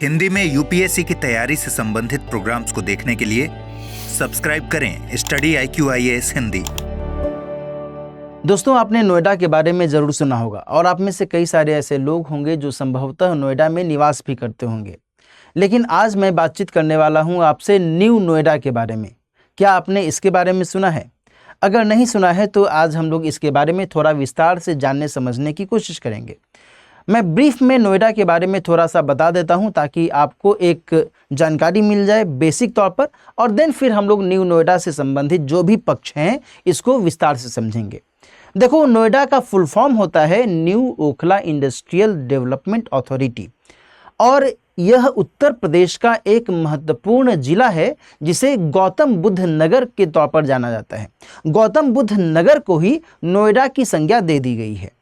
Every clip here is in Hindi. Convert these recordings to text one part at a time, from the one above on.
हिंदी में यूपीएससी की तैयारी से संबंधित प्रोग्राम्स को देखने के लिए सब्सक्राइब करें स्टडी IQIAS हिंदी। दोस्तों, आपने नोएडा के बारे में ज़रूर सुना होगा और आप में से कई सारे ऐसे लोग होंगे जो संभवतः नोएडा में निवास भी करते होंगे। लेकिन आज मैं बातचीत करने वाला हूं आपसे न्यू नोएडा के बारे में। क्या आपने इसके बारे में सुना है? अगर नहीं सुना है तो आज हम लोग इसके बारे में थोड़ा विस्तार से जानने समझने की कोशिश करेंगे। मैं ब्रीफ में नोएडा के बारे में थोड़ा सा बता देता हूं ताकि आपको एक जानकारी मिल जाए बेसिक तौर पर, और देन फिर हम लोग न्यू नोएडा से संबंधित जो भी पक्ष हैं इसको विस्तार से समझेंगे। देखो, नोएडा का फुल फॉर्म होता है new Okhla industrial development authority, और यह उत्तर प्रदेश का एक महत्वपूर्ण जिला है जिसे गौतम बुद्ध नगर के तौर पर जाना जाता है। गौतम बुद्ध नगर को ही नोएडा की संज्ञा दे दी गई है।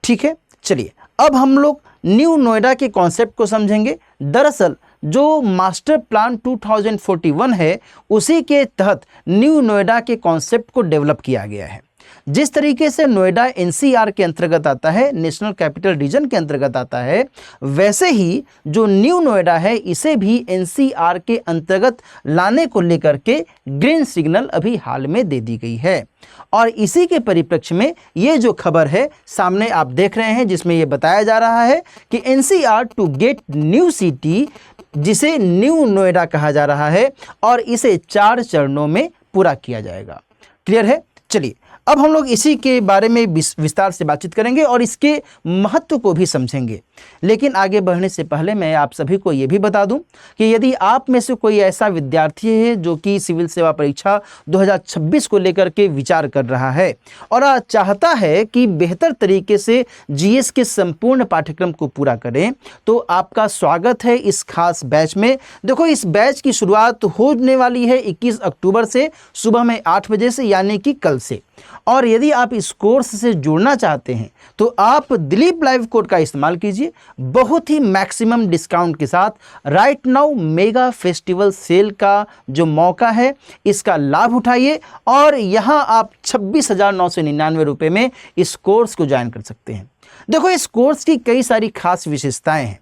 ठीक है, चलिए अब हम लोग न्यू नोएडा के कॉन्सेप्ट को समझेंगे। दरअसल जो मास्टर प्लान 2041 है उसी के तहत न्यू नोएडा के कॉन्सेप्ट को डेवलप किया गया है। जिस तरीके से नोएडा NCR के अंतर्गत आता है, नेशनल कैपिटल रीजन के अंतर्गत आता है, वैसे ही जो न्यू नोएडा है इसे भी NCR के अंतर्गत लाने को लेकर के ग्रीन सिग्नल अभी हाल में दे दी गई है। और इसी के परिप्रेक्ष्य में ये जो खबर है सामने आप देख रहे हैं, जिसमें ये बताया जा रहा है कि NCR to get new city, जिसे न्यू नोएडा कहा जा रहा है, और इसे 4 चरणों में पूरा किया जाएगा। क्लियर है? चलिए अब हम लोग इसी के बारे में विस्तार से बातचीत करेंगे और इसके महत्व को भी समझेंगे। लेकिन आगे बढ़ने से पहले मैं आप सभी को ये भी बता दूं कि यदि आप में से कोई ऐसा विद्यार्थी है जो कि सिविल सेवा परीक्षा 2026 को लेकर के विचार कर रहा है और चाहता है कि बेहतर तरीके से GS के संपूर्ण पाठ्यक्रम को पूरा करें, तो आपका स्वागत है इस खास बैच में। देखो, इस बैच की शुरुआत होने वाली है 21 अक्टूबर से सुबह में 8 बजे से, यानी कि कल से। और यदि आप इस कोर्स से जुड़ना चाहते हैं तो आप दिलीप लाइव कोड का इस्तेमाल कीजिए, बहुत ही मैक्सिमम डिस्काउंट के साथ। Right now mega festival sale का जो मौका है इसका लाभ उठाइए और यहां आप 26,999 रुपये में इस कोर्स को ज्वाइन कर सकते हैं। देखो, इस कोर्स की कई सारी खास विशेषताएं हैं।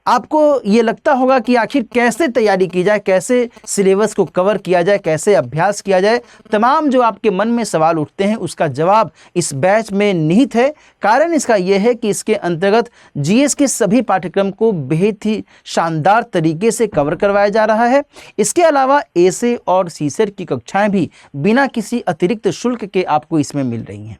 आपको ये लगता होगा कि आखिर कैसे तैयारी की जाए, कैसे सिलेबस को कवर किया जाए, कैसे अभ्यास किया जाए। तमाम जो आपके मन में सवाल उठते हैं उसका जवाब इस बैच में निहित है। कारण इसका यह है कि इसके अंतर्गत GS के सभी पाठ्यक्रम को बेहद ही शानदार तरीके से कवर करवाया जा रहा है। इसके अलावा एसे और सीसेट की कक्षाएं भी बिना किसी अतिरिक्त शुल्क के आपको इसमें मिल रही हैं।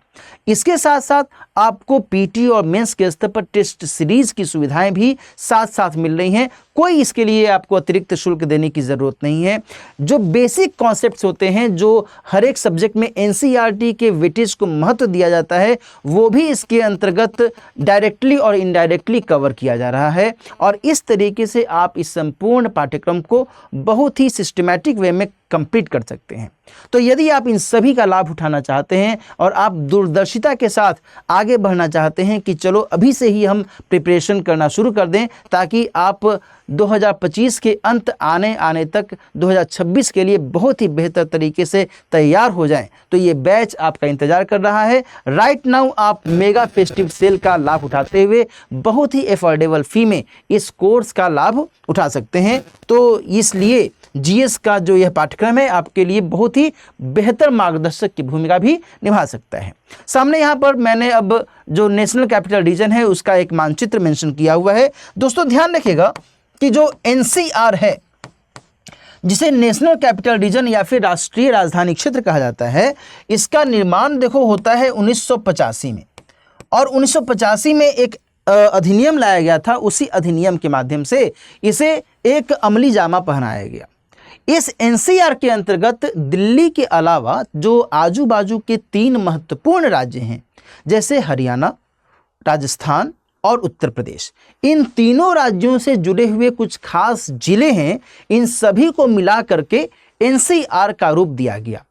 इसके साथ साथ आपको PT और मेंस के स्तर पर टेस्ट सीरीज की सुविधाएं भी साथ साथ मिल रही हैं। कोई इसके लिए आपको अतिरिक्त शुल्क देने की ज़रूरत नहीं है। जो बेसिक कॉन्सेप्ट्स होते हैं, जो हर एक सब्जेक्ट में NCERT के वेटेज को महत्व दिया जाता है, वो भी इसके अंतर्गत डायरेक्टली और इनडायरेक्टली कवर किया जा रहा है। और इस तरीके से आप इस संपूर्ण पाठ्यक्रम को बहुत ही सिस्टमैटिक वे में कंप्लीट कर सकते हैं। तो यदि आप इन सभी का लाभ उठाना चाहते हैं और आप दूरदर्शिता के साथ आगे बढ़ना चाहते हैं कि चलो अभी से ही हम प्रिपरेशन करना शुरू कर दें ताकि आप 2025 के अंत आने तक 2026 के लिए बहुत ही बेहतर तरीके से तैयार हो जाएं, तो ये बैच आपका इंतजार कर रहा है। राइट नाउ आप मेगा फेस्टिव सेल का लाभ उठाते हुए बहुत ही अफोर्डेबल फी में इस कोर्स का लाभ उठा सकते हैं। तो इसलिए GS का जो यह पाठ्यक्रम है आपके लिए बहुत ही बेहतर मार्गदर्शक की भूमिका भी निभा सकता है। सामने यहाँ पर मैंने अब जो नेशनल कैपिटल रीजन है उसका एक मानचित्र मेंशन किया हुआ है। दोस्तों, ध्यान रखिएगा कि जो NCR है, जिसे नेशनल कैपिटल रीजन या फिर राष्ट्रीय राजधानी क्षेत्र कहा जाता है, इसका निर्माण देखो होता है 1985 में। और 1985 में एक अधिनियम लाया गया था। उसी अधिनियम के माध्यम से इसे एक अमली जामा पहनाया गया। इस NCR के अंतर्गत दिल्ली के अलावा जो आजू बाजू के 3 महत्वपूर्ण राज्य हैं, जैसे हरियाणा, राजस्थान और उत्तर प्रदेश, इन तीनों राज्यों से जुड़े हुए कुछ खास जिले हैं। इन सभी को मिला करके NCR का रूप दिया गया।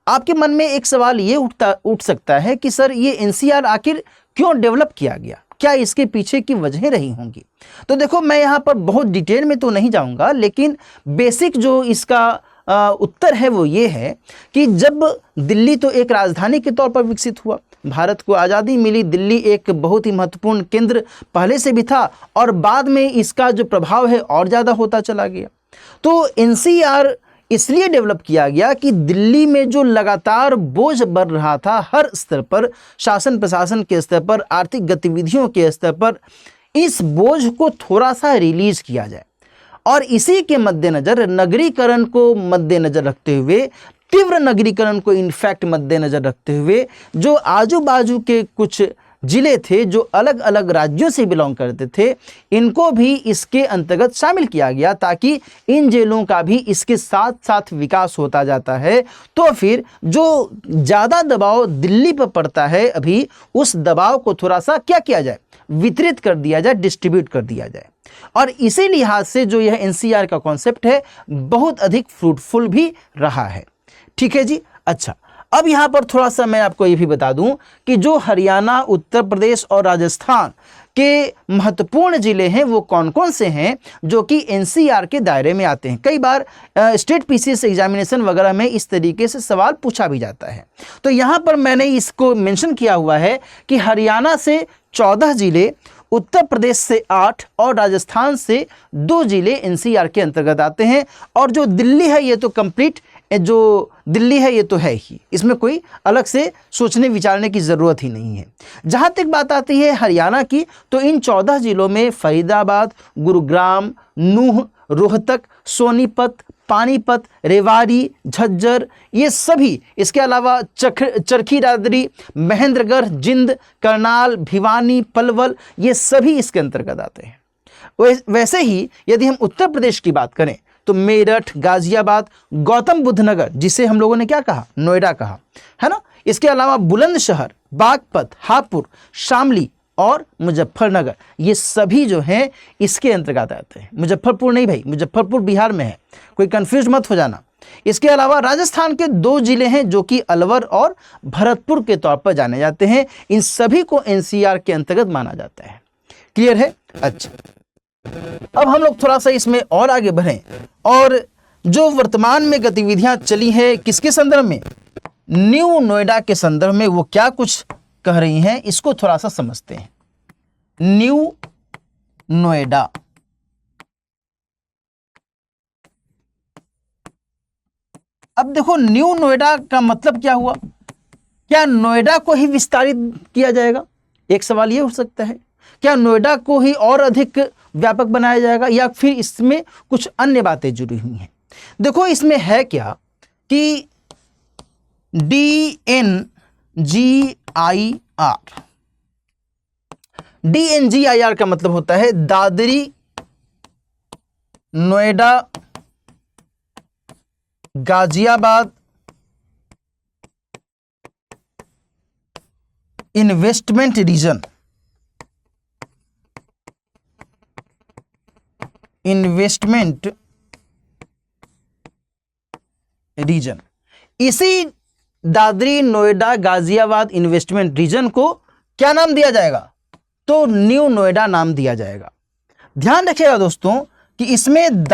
आपके मन में एक सवाल ये उठ सकता है कि सर, ये NCR आखिर क्यों डेवलप किया गया? क्या इसके पीछे की वजहें रही होंगी? तो देखो, मैं यहाँ पर बहुत डिटेल में तो नहीं जाऊँगा, लेकिन बेसिक जो इसका उत्तर है वो ये है कि जब दिल्ली तो एक राजधानी के तौर पर विकसित हुआ, भारत को आज़ादी मिली, दिल्ली एक बहुत ही महत्वपूर्ण केंद्र पहले से भी था और बाद में इसका जो प्रभाव है और ज़्यादा होता चला गया। तो एनसीआर इसलिए डेवलप किया गया कि दिल्ली में जो लगातार बोझ बढ़ रहा था हर स्तर पर, शासन प्रशासन के स्तर पर, आर्थिक गतिविधियों के स्तर पर, इस बोझ को थोड़ा सा रिलीज किया जाए। और इसी के मद्देनज़र नगरीकरण को मद्देनज़र रखते हुए, तीव्र नगरीकरण को इनफैक्ट मद्देनज़र रखते हुए, जो आजू बाजू के कुछ जिले थे जो अलग अलग राज्यों से बिलोंग करते थे, इनको भी इसके अंतर्गत शामिल किया गया ताकि इन जेलों का भी इसके साथ साथ विकास होता जाता है। तो फिर जो ज़्यादा दबाव दिल्ली पर पड़ता है अभी, उस दबाव को थोड़ा सा क्या किया जाए, वितरित कर दिया जाए, डिस्ट्रीब्यूट कर दिया जाए। और इसी लिहाज से जो यह एनसीआर का कॉन्सेप्ट है बहुत अधिक फ्रूटफुल भी रहा है। ठीक है जी। अच्छा, अब यहाँ पर थोड़ा सा मैं आपको ये भी बता दूं कि जो हरियाणा, उत्तर प्रदेश और राजस्थान के महत्वपूर्ण जिले हैं वो कौन कौन से हैं जो कि एनसीआर के दायरे में आते हैं। कई बार स्टेट पीसीएस एग्जामिनेशन वगैरह में इस तरीके से सवाल पूछा भी जाता है। तो यहाँ पर मैंने इसको मेंशन किया हुआ है कि हरियाणा से 14 जिले, उत्तर प्रदेश से 8 और राजस्थान से 2 जिले एनसीआर के अंतर्गत आते हैं। और जो दिल्ली है ये तो कंप्लीट, जो दिल्ली है ये तो है ही, इसमें कोई अलग से सोचने विचारने की ज़रूरत ही नहीं है। जहाँ तक बात आती है हरियाणा की, तो इन 14 जिलों में फरीदाबाद, गुरुग्राम, नूह, रोहतक, सोनीपत, पानीपत, रेवाड़ी, झज्जर, ये सभी, इसके अलावा चरखी दादरी, महेंद्रगढ़, जिंद, करनाल, भिवानी, पलवल, ये सभी इसके अंतर्गत आते हैं। वैसे ही यदि हम उत्तर प्रदेश की बात करें तो मेरठ, गाजियाबाद, गौतम बुद्ध नगर, जिसे हम लोगों ने क्या कहा, नोएडा कहा, है ना। इसके अलावा बुलंदशहर, बागपत, हापुड़, शामली और मुजफ्फरनगर, ये सभी जो हैं इसके अंतर्गत आते हैं। मुजफ्फरपुर नहीं भाई, मुजफ्फरपुर बिहार में है, कोई कंफ्यूज मत हो जाना। इसके अलावा राजस्थान के 2 जिले हैं जो कि अलवर और भरतपुर के तौर पर जाने जाते हैं। इन सभी को एनसीआर के अंतर्गत माना जाता है। क्लियर है? अच्छा, अब हम लोग थोड़ा सा इसमें और आगे बढ़ें और जो वर्तमान में गतिविधियां चली हैं किसके संदर्भ में, न्यू नोएडा के संदर्भ में, वो क्या कुछ कह रही हैं इसको थोड़ा सा समझते हैं। न्यू नोएडा, अब देखो न्यू नोएडा का मतलब क्या हुआ, क्या नोएडा को ही विस्तारित किया जाएगा? एक सवाल ये हो सकता है, क्या नोएडा को ही और अधिक व्यापक बनाया जाएगा या फिर इसमें कुछ अन्य बातें जुड़ी हुई हैं? देखो इसमें है क्या कि DNGIR का मतलब होता है Dadri Noida Ghaziabad investment region. Investment region, इसी दादरी नोएडा गाजियाबाद इन्वेस्टमेंट रीजन को क्या नाम दिया जाएगा? तो न्यू नोएडा नाम दिया जाएगा। ध्यान रखिएगा दोस्तों कि इसमें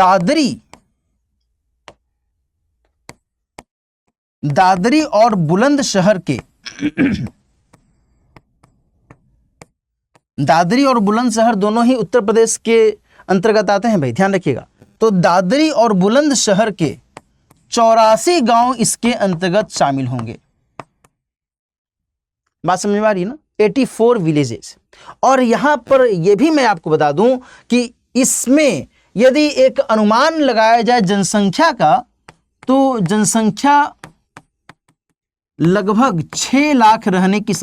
दादरी और बुलंदशहर के दादरी और बुलंदशहर दोनों ही उत्तर प्रदेश के अंतर्गत आते हैं भाई, ध्यान रखिएगा। तो दादरी और बुलंदशहर के 84 गांव इसके अंतर्गत शामिल होंगे। बात समझ में आ रही है ना? 84 विलेजेस। और यहां पर यह भी मैं आपको बता दूं कि इसमें यदि एक अनुमान लगाया जाए जनसंख्या का, तो जनसंख्या लगभग 6 लाख रहने की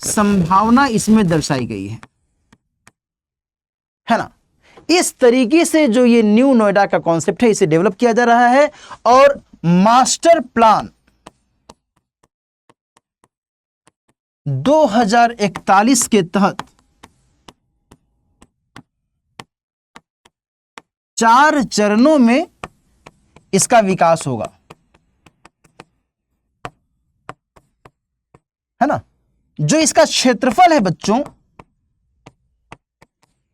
संभावना, इसमें दर्शाई गई है ना। इस तरीके से जो ये न्यू नोएडा का कॉन्सेप्ट है इसे डेवलप किया जा रहा है और मास्टर प्लान 2041 के तहत 4 चरणों में इसका विकास होगा, है ना। जो इसका क्षेत्रफल है बच्चों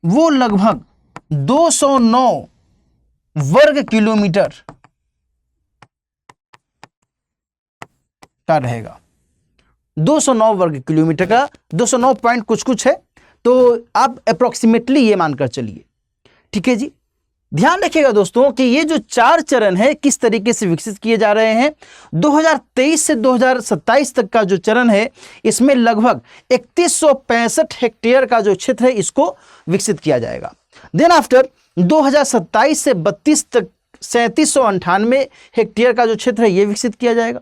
वो लगभग 209 वर्ग किलोमीटर का रहेगा। 209 वर्ग किलोमीटर का, 209 पॉइंट कुछ कुछ है, तो आप अप्रोक्सीमेटली ये मानकर चलिए। ठीक है जी, ध्यान रखिएगा दोस्तों कि ये जो 4 चरण है किस तरीके से विकसित किए जा रहे हैं। 2023 से 2027 तक का जो चरण है, इसमें लगभग 3165 हेक्टेयर का जो क्षेत्र है इसको विकसित किया जाएगा। देन आफ्टर 2027 से 32 तक 3798 हेक्टेयर का जो क्षेत्र है ये विकसित किया जाएगा।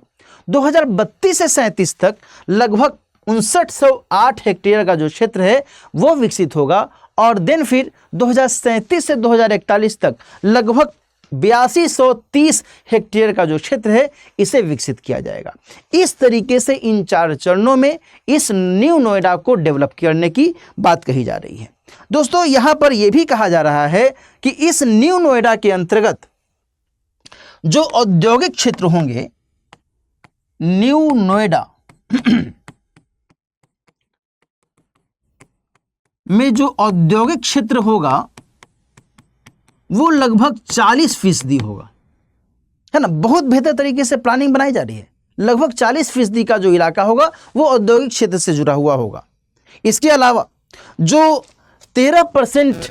2032 से 37 तक लगभग 5908 हेक्टेयर का जो क्षेत्र है वो विकसित होगा। और देन फिर 2037 से 2041 तक लगभग 8230 हेक्टेयर का जो क्षेत्र है इसे विकसित किया जाएगा। इस तरीके से इन 4 चरणों में इस न्यू नोएडा को डेवलप करने की बात कही जा रही है। दोस्तों यहाँ पर यह भी कहा जा रहा है कि इस न्यू नोएडा के अंतर्गत जो औद्योगिक क्षेत्र होंगे, न्यू नोएडा में जो औद्योगिक क्षेत्र होगा वो लगभग 40% होगा, है ना। बहुत बेहतर तरीके से प्लानिंग बनाई जा रही है। लगभग 40% का जो इलाका होगा वो औद्योगिक क्षेत्र से जुड़ा हुआ होगा। इसके अलावा जो 13%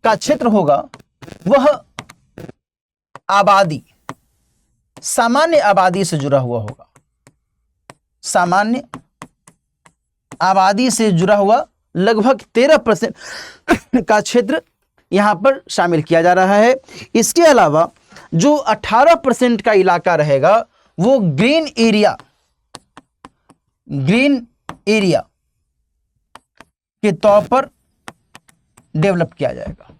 का क्षेत्र होगा वह आबादी, सामान्य आबादी से जुड़ा हुआ होगा। सामान्य आबादी से जुड़ा हुआ लगभग 13% का क्षेत्र यहां पर शामिल किया जा रहा है। इसके अलावा जो 18% का इलाका रहेगा वो ग्रीन एरिया के तौर पर डेवलप किया जाएगा।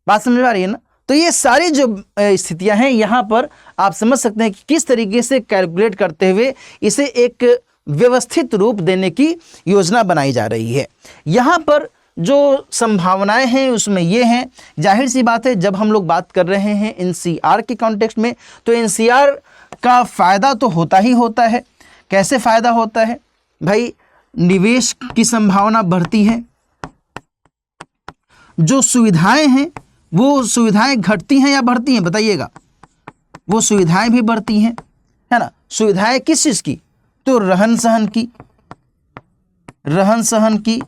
बात समझ में आ रही है ना। तो ये सारी जो स्थितियां हैं यहां पर आप समझ सकते हैं कि किस तरीके से कैलकुलेट करते हुए इसे एक व्यवस्थित रूप देने की योजना बनाई जा रही है। यहाँ पर जो संभावनाएं हैं उसमें ये हैं, जाहिर सी बात है जब हम लोग बात कर रहे हैं एनसीआर के कॉन्टेक्स्ट में, तो एनसीआर का फ़ायदा तो होता ही होता है। कैसे फ़ायदा होता है भाई? निवेश की संभावना बढ़ती है, जो सुविधाएं हैं वो सुविधाएं घटती हैं या बढ़ती हैं बताइएगा? वो सुविधाएं भी बढ़ती हैं, है ना। सुविधाएं किस चीज़ की? तो रहन सहन की,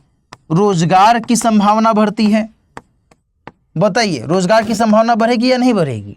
रोजगार की संभावना बढ़ती है। बताइए रोजगार की संभावना बढ़ेगी या नहीं बढ़ेगी?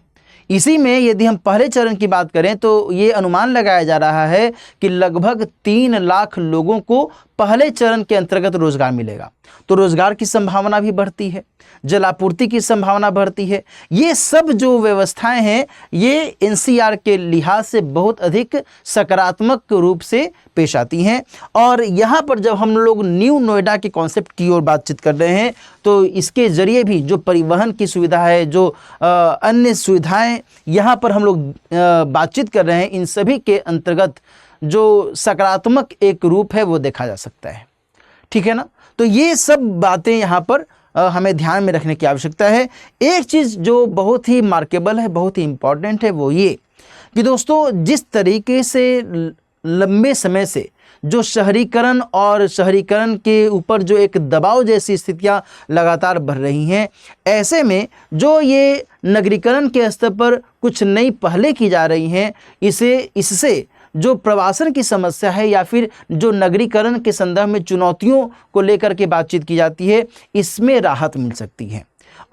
इसी में यदि हम पहले चरण की बात करें तो ये अनुमान लगाया जा रहा है कि लगभग 3 लाख लोगों को पहले चरण के अंतर्गत रोजगार मिलेगा। तो रोजगार की संभावना भी बढ़ती है, जलापूर्ति की संभावना बढ़ती है। ये सब जो व्यवस्थाएं हैं ये एनसीआर के लिहाज से बहुत अधिक सकारात्मक रूप से पेश आती हैं। और यहाँ पर जब हम लोग न्यू नोएडा के कॉन्सेप्ट की ओर बातचीत कर रहे हैं तो इसके जरिए भी जो परिवहन की सुविधा है, जो अन्य सुविधाएं यहाँ पर हम लोग बातचीत कर रहे हैं, इन सभी के अंतर्गत जो सकारात्मक एक रूप है वो देखा जा सकता है। ठीक है ना। तो ये सब बातें यहाँ पर हमें ध्यान में रखने की आवश्यकता है। एक चीज़ जो बहुत ही मार्केबल है, बहुत ही इम्पॉर्टेंट है, वो ये कि दोस्तों जिस तरीके से लंबे समय से जो शहरीकरण और शहरीकरण के ऊपर जो एक दबाव जैसी स्थितियां लगातार बढ़ रही हैं, ऐसे में जो ये नगरीकरण के स्तर पर कुछ नई पहलें की जा रही हैं, इससे जो प्रवासन की समस्या है या फिर जो नगरीकरण के संदर्भ में चुनौतियों को लेकर के बातचीत की जाती है, इसमें राहत मिल सकती है।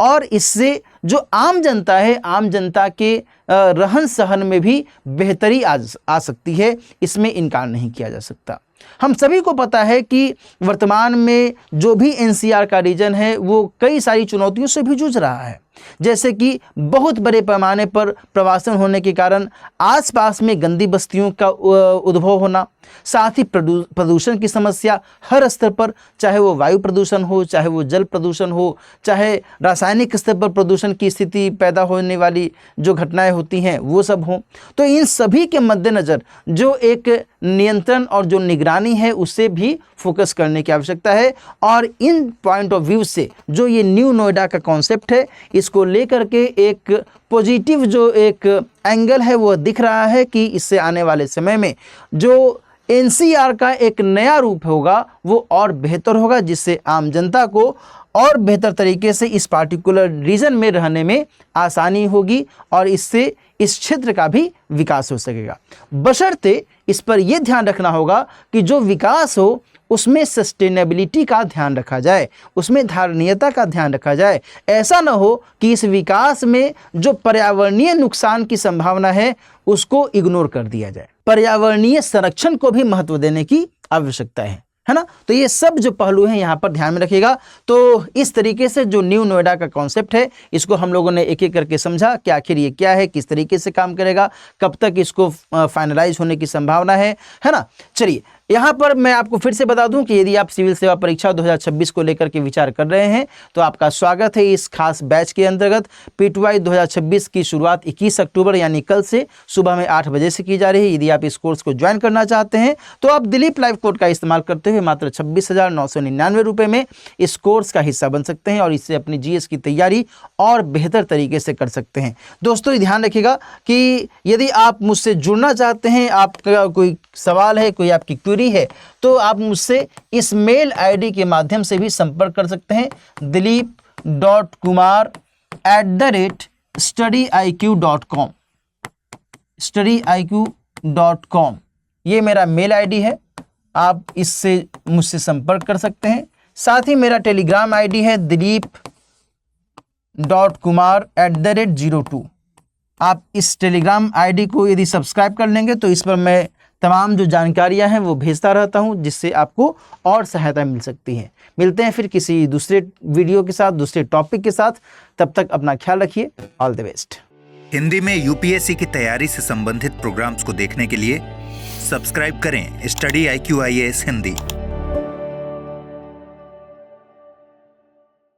और इससे जो आम जनता है, आम जनता के रहन सहन में भी बेहतरी आ सकती है, इसमें इनकार नहीं किया जा सकता। हम सभी को पता है कि वर्तमान में जो भी एनसीआर का रीजन है वो कई सारी चुनौतियों से भी जूझ रहा है, जैसे कि बहुत बड़े पैमाने पर प्रवासन होने के कारण आसपास में गंदी बस्तियों का उद्भव होना, साथ ही प्रदूषण की समस्या हर स्तर पर, चाहे वो वायु प्रदूषण हो, चाहे वो जल प्रदूषण हो, चाहे रासायनिक स्तर पर प्रदूषण की स्थिति पैदा होने वाली जो घटनाएं होती हैं वो सब हों। तो इन सभी के मद्देनज़र जो एक नियंत्रण और जो निगरानी है उससे भी फोकस करने की आवश्यकता है। और इन पॉइंट ऑफ व्यू से जो ये न्यू नोएडा का कॉन्सेप्ट है, इसको लेकर के एक पॉजिटिव जो एक एंगल है वो दिख रहा है कि इससे आने वाले समय में जो एनसीआर का एक नया रूप होगा वो और बेहतर होगा, जिससे आम जनता को और बेहतर तरीके से इस पार्टिकुलर रीजन में रहने में आसानी होगी और इससे इस क्षेत्र का भी विकास हो सकेगा। बशर्ते इस पर यह ध्यान रखना होगा कि जो विकास हो उसमें सस्टेनेबिलिटी का ध्यान रखा जाए, उसमें धारणीयता का ध्यान रखा जाए। ऐसा न हो कि इस विकास में जो पर्यावरणीय नुकसान की संभावना है उसको इग्नोर कर दिया जाए। पर्यावरणीय संरक्षण को भी महत्व देने की आवश्यकता है ना। तो ये सब जो पहलू हैं यहाँ पर ध्यान में रखिएगा। तो इस तरीके से जो न्यू नोएडा का कॉन्सेप्ट है इसको हम लोगों ने एक एक करके समझा कि आखिर ये क्या है, किस तरीके से काम करेगा, कब तक इसको फाइनलाइज होने की संभावना है ना। चलिए यहाँ पर मैं आपको फिर से बता दूं कि यदि आप सिविल सेवा परीक्षा 2026 को लेकर के विचार कर रहे हैं तो आपका स्वागत है इस खास बैच के अंतर्गत। पीटीवाई 2026 की शुरुआत 21 अक्टूबर यानी कल से सुबह में 8 बजे से की जा रही है। यदि आप इस कोर्स को ज्वाइन करना चाहते हैं तो आप दिलीप लाइव कोड का इस्तेमाल करते हुए मात्र 26,999 रुपये में इस कोर्स का हिस्सा बन सकते हैं और इससे अपनी जीएस की तैयारी और बेहतर तरीके से कर सकते हैं। दोस्तों ध्यान रखिएगा कि यदि आप मुझसे जुड़ना चाहते हैं, आपका कोई सवाल है, कोई आपकी क्वेरी है, तो आप मुझसे इस मेल आईडी के माध्यम से भी संपर्क कर सकते हैं dilip.kumar@studyiq.com studyiq.com ये मेरा मेल आईडी है, आप इससे मुझसे संपर्क कर सकते हैं। साथ ही मेरा टेलीग्राम आईडी है dilip.kumar@02। आप इस टेलीग्राम आईडी को यदि सब्सक्राइब कर लेंगे तो इस पर मैं तमाम जो जानकारियां हैं वो भेजता रहता हूं, जिससे आपको और सहायता मिल सकती है। मिलते हैं फिर किसी दूसरे वीडियो के साथ, दूसरे टॉपिक के साथ। तब तक अपना ख्याल रखिए। All the best. हिंदी में यूपीएससी की तैयारी से संबंधित प्रोग्राम्स को देखने के लिए सब्सक्राइब करें स्टडी IQ IAS हिंदी।